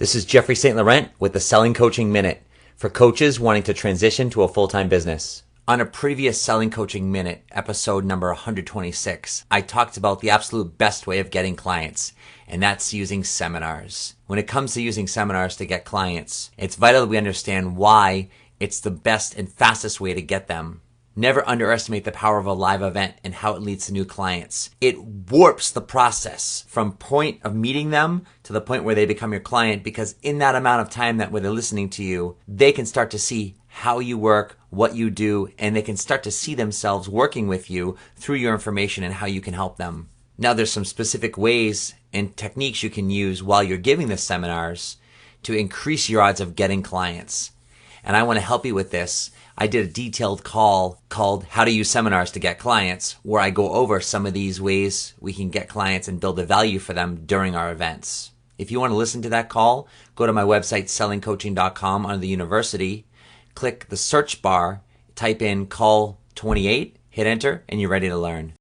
This is Jeffrey St. Laurent with the Selling Coaching Minute for coaches wanting to transition to a full-time business. On a previous Selling Coaching Minute, episode number 126, I talked about the absolute best way of getting clients, and that's using seminars. When it comes to using seminars to get clients, it's vital that we understand why it's the best and fastest way to get them. Never underestimate the power of a live event and how it leads to new clients. It warps the process from point of meeting them to the point where they become your client, because in that amount of time that where they're listening to you, they can start to see how you work, what you do, and they can start to see themselves working with you through your information and how you can help them. Now, there's some specific ways and techniques you can use while you're giving the seminars to increase your odds of getting clients. And I want to help you with this. I did a detailed call called How to Use Seminars to Get Clients, where I go over some of these ways we can get clients and build a value for them during our events. If you want to listen to that call, go to my website, sellingcoaching.com, under the university, click the search bar, type in call 28, hit enter, and you're ready to learn.